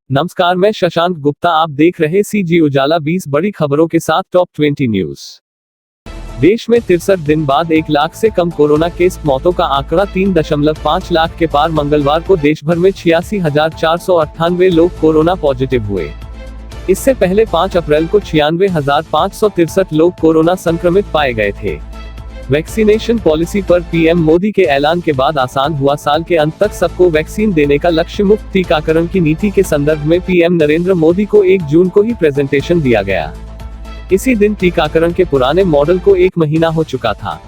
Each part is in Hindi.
नमस्कार, मैं शशांक गुप्ता। आप देख रहे सीजी उजाला 20 बड़ी खबरों के साथ टॉप 20 न्यूज। देश में 63 दिन बाद 1 लाख से कम कोरोना केस। मौतों का आंकड़ा 3.5 लाख के पार। मंगलवार को देश भर में 86,498 लोग कोरोना पॉजिटिव हुए। इससे पहले 5 अप्रैल को 96,563 लोग कोरोना संक्रमित पाए गए थे। वैक्सीनेशन पॉलिसी पर पीएम मोदी के ऐलान के बाद आसान हुआ। साल के अंत तक सबको वैक्सीन देने का लक्ष्य। मुफ्त टीकाकरण की नीति के संदर्भ में पीएम नरेंद्र मोदी को 1 जून को ही प्रेजेंटेशन दिया गया। इसी दिन टीकाकरण के पुराने मॉडल को 1 महीना हो चुका था।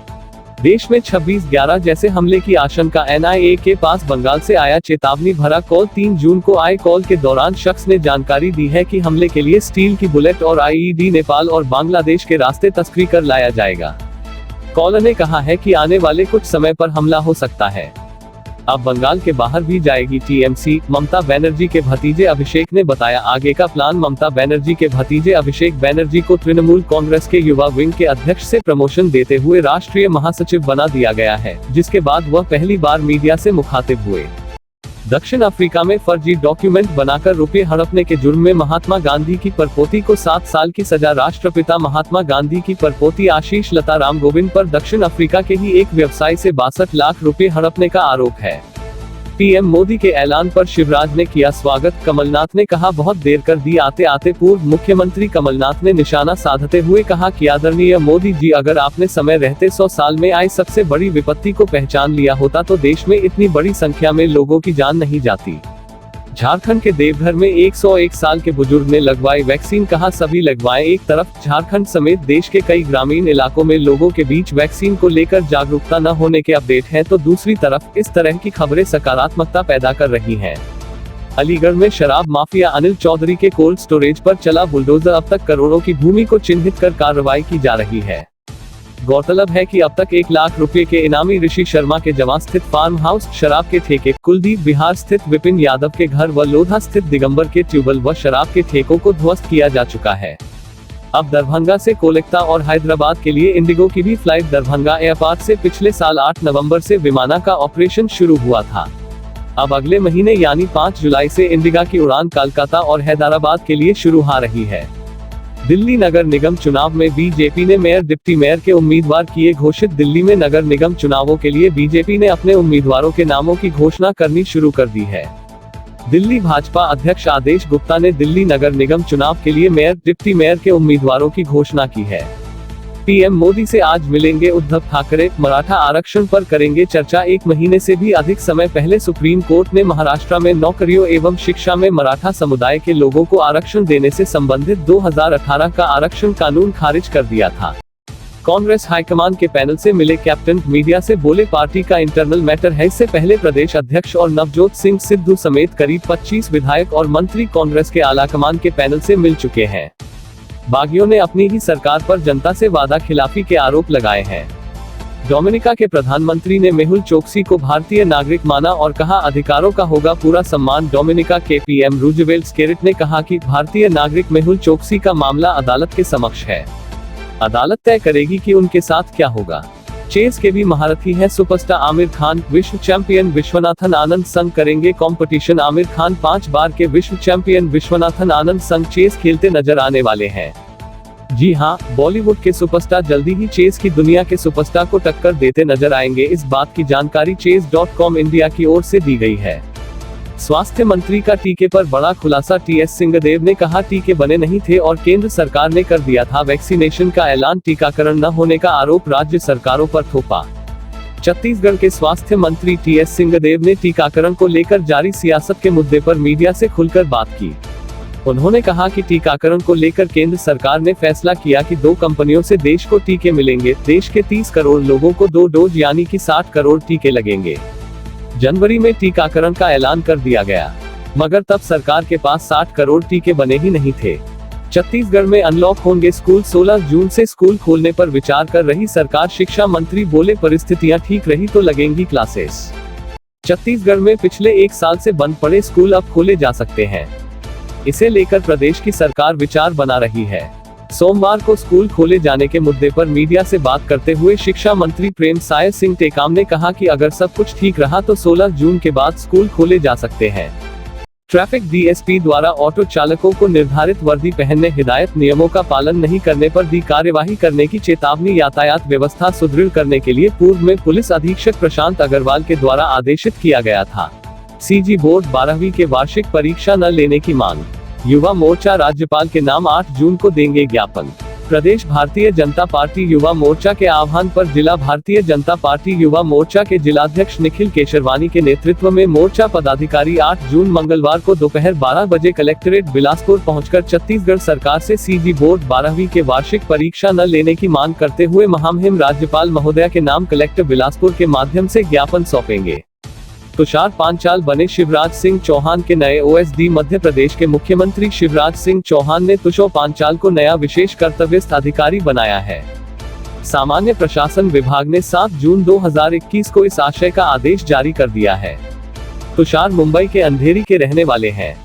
देश में 26/11 जैसे हमले की आशंका। एनआईए के पास बंगाल से आया चेतावनी भरा कॉल। 3 जून को आए कॉल के दौरान शख्स ने जानकारी दी है कि हमले के लिए स्टील की बुलेट और आईईडी नेपाल और बांग्लादेश के रास्ते तस्करी कर लाया जाएगा। कॉलर ने कहा है कि आने वाले कुछ समय पर हमला हो सकता है। अब बंगाल के बाहर भी जाएगी टीएमसी। ममता बनर्जी के भतीजे अभिषेक ने बताया आगे का प्लान। ममता बनर्जी के भतीजे अभिषेक बनर्जी को तृणमूल कांग्रेस के युवा विंग के अध्यक्ष से प्रमोशन देते हुए राष्ट्रीय महासचिव बना दिया गया है, जिसके बाद वह पहली बार मीडिया से मुखातिब हुए। दक्षिण अफ्रीका में फर्जी डॉक्यूमेंट बनाकर रुपये हड़पने के जुर्म में महात्मा गांधी की परपोती को 7 साल की सजा। राष्ट्रपिता महात्मा गांधी की परपोती आशीष लता रामगोविंद पर दक्षिण अफ्रीका के ही एक व्यवसायी से 62 लाख रुपए हड़पने का आरोप है। पीएम मोदी के ऐलान पर शिवराज ने किया स्वागत। कमलनाथ ने कहा बहुत देर कर दी आते आते। पूर्व मुख्यमंत्री कमलनाथ ने निशाना साधते हुए कहा कि आदरणीय मोदी जी, अगर आपने समय रहते 100 साल में आई सबसे बड़ी विपत्ति को पहचान लिया होता तो देश में इतनी बड़ी संख्या में लोगों की जान नहीं जाती। झारखंड के देवघर में 101 साल के बुजुर्ग ने लगवाई वैक्सीन। कहा सभी लगवाएं। एक तरफ झारखंड समेत देश के कई ग्रामीण इलाकों में लोगों के बीच वैक्सीन को लेकर जागरूकता न होने के अपडेट हैं, तो दूसरी तरफ इस तरह की खबरें सकारात्मकता पैदा कर रही हैं। अलीगढ़ में शराब माफिया अनिल चौधरी के कोल्ड स्टोरेज पर चला बुलडोजर। अब तक करोड़ों की भूमि को चिन्हित कर कार्रवाई की जा रही है। गौरतलब है कि अब तक 1 लाख रुपए के इनामी ऋषि शर्मा के जवां स्थित फार्म हाउस, शराब के ठेके, कुलदीप बिहार स्थित विपिन यादव के घर व लोधा स्थित दिगंबर के ट्यूबवेल व शराब के ठेकों को ध्वस्त किया जा चुका है। अब दरभंगा से कोलकाता और हैदराबाद के लिए इंडिगो की भी फ्लाइट दरभंगा एयरपोर्ट से पिछले साल 8 नवंबर से विमाना का ऑपरेशन शुरू हुआ था। अब अगले महीने यानी 5 जुलाई से इंडिगा की उड़ान कोलकाता और हैदराबाद के लिए शुरू हो रही है। दिल्ली नगर निगम चुनाव में बीजेपी ने मेयर डिप्टी मेयर के उम्मीदवार किए घोषित। दिल्ली में नगर निगम चुनावों के लिए बीजेपी ने अपने उम्मीदवारों के नामों की घोषणा करनी शुरू कर दी है। दिल्ली भाजपा अध्यक्ष आदेश गुप्ता ने दिल्ली नगर निगम चुनाव के लिए मेयर डिप्टी मेयर के उम्मीदवारों की घोषणा की है। पीएम मोदी से आज मिलेंगे उद्धव ठाकरे। मराठा आरक्षण पर करेंगे चर्चा। 1 महीने से भी अधिक समय पहले सुप्रीम कोर्ट ने महाराष्ट्र में नौकरियों एवं शिक्षा में मराठा समुदाय के लोगों को आरक्षण देने से संबंधित 2018 का आरक्षण कानून खारिज कर दिया था। कांग्रेस हाईकमान के पैनल से मिले कैप्टन। मीडिया से बोले पार्टी का इंटरनल मैटर है। इससे पहले प्रदेश अध्यक्ष और नवजोत सिंह सिद्धू समेत करीब 25 विधायक और मंत्री कांग्रेस के आलाकमान के पैनल से मिल चुके हैं। बागियों ने अपनी ही सरकार पर जनता से वादा खिलाफी के आरोप लगाए हैं। डोमिनिका के प्रधानमंत्री ने मेहुल चोकसी को भारतीय नागरिक माना और कहा अधिकारों का होगा पूरा सम्मान। डोमिनिका के पीएम रूजवेल्ट स्केरिट ने कहा कि भारतीय नागरिक मेहुल चोकसी का मामला अदालत के समक्ष है। अदालत तय करेगी कि उनके साथ क्या होगा। चेस के भी महारथी हैं सुपरस्टार आमिर खान। विश्व चैंपियन विश्वनाथन आनंद संग करेंगे कंपटीशन। आमिर खान 5 बार के विश्व चैंपियन विश्वनाथन आनंद संग चेस खेलते नजर आने वाले हैं। जी हां, बॉलीवुड के सुपरस्टार जल्दी ही चेस की दुनिया के सुपरस्टार को टक्कर देते नजर आएंगे। इस बात की जानकारी chess.com इंडिया की ओर से दी गई है। स्वास्थ्य मंत्री का टीके पर बड़ा खुलासा। टीएस सिंहदेव ने कहा टीके बने नहीं थे और केंद्र सरकार ने कर दिया था वैक्सीनेशन का ऐलान। टीकाकरण न होने का आरोप राज्य सरकारों पर थोपा। छत्तीसगढ़ के स्वास्थ्य मंत्री टीएस सिंहदेव ने टीकाकरण को लेकर जारी सियासत के मुद्दे पर मीडिया से खुलकर बात की। उन्होंने कहा कि टीकाकरण को लेकर केंद्र सरकार ने फैसला किया कि 2 कंपनियों से देश को टीके मिलेंगे। देश के 30 करोड़ लोगों को 2 डोज यानी कि 60 करोड़ टीके लगेंगे। जनवरी में टीकाकरण का ऐलान कर दिया गया, मगर तब सरकार के पास 60 करोड़ टीके बने ही नहीं थे। छत्तीसगढ़ में अनलॉक होंगे स्कूल। 16 जून से स्कूल खोलने पर विचार कर रही सरकार। शिक्षा मंत्री बोले परिस्थितियां ठीक रही तो लगेंगी क्लासेस। छत्तीसगढ़ में पिछले 1 साल से बंद पड़े स्कूल अब खोले जा सकते हैं। इसे लेकर प्रदेश की सरकार विचार बना रही है। सोमवार को स्कूल खोले जाने के मुद्दे पर मीडिया से बात करते हुए शिक्षा मंत्री प्रेमसाय सिंह टेकाम ने कहा कि अगर सब कुछ ठीक रहा तो 16 जून के बाद स्कूल खोले जा सकते हैं। ट्रैफिक डीएसपी द्वारा ऑटो चालकों को निर्धारित वर्दी पहनने, हिदायत नियमों का पालन नहीं करने पर दी कार्यवाही करने की चेतावनी। यातायात व्यवस्था सुदृढ़ करने के लिए पूर्व में पुलिस अधीक्षक प्रशांत अग्रवाल के द्वारा आदेशित किया गया था। सीजी बोर्ड 12वीं के वार्षिक परीक्षा न लेने की मांग। युवा मोर्चा राज्यपाल के नाम 8 जून को देंगे ज्ञापन। प्रदेश भारतीय जनता पार्टी युवा मोर्चा के आह्वान पर जिला भारतीय जनता पार्टी युवा मोर्चा के जिलाध्यक्ष निखिल केशरवानी के नेतृत्व में मोर्चा पदाधिकारी 8 जून मंगलवार को दोपहर 12 बजे कलेक्ट्रेट बिलासपुर पहुंचकर छत्तीसगढ़ सरकार से सीजी बोर्ड 12वीं के वार्षिक परीक्षा न लेने की मांग करते हुए महामहिम राज्यपाल महोदया के नाम कलेक्टर बिलासपुर के माध्यम से ज्ञापन सौंपेंगे। तुषार पांचाल बने शिवराज सिंह चौहान के नए ओएसडी। मध्य प्रदेश के मुख्यमंत्री शिवराज सिंह चौहान ने तुषार पांचाल को नया विशेष कर्तव्यस्थ अधिकारी बनाया है। सामान्य प्रशासन विभाग ने 7 जून 2021 को इस आशय का आदेश जारी कर दिया है। तुषार मुंबई के अंधेरी के रहने वाले हैं।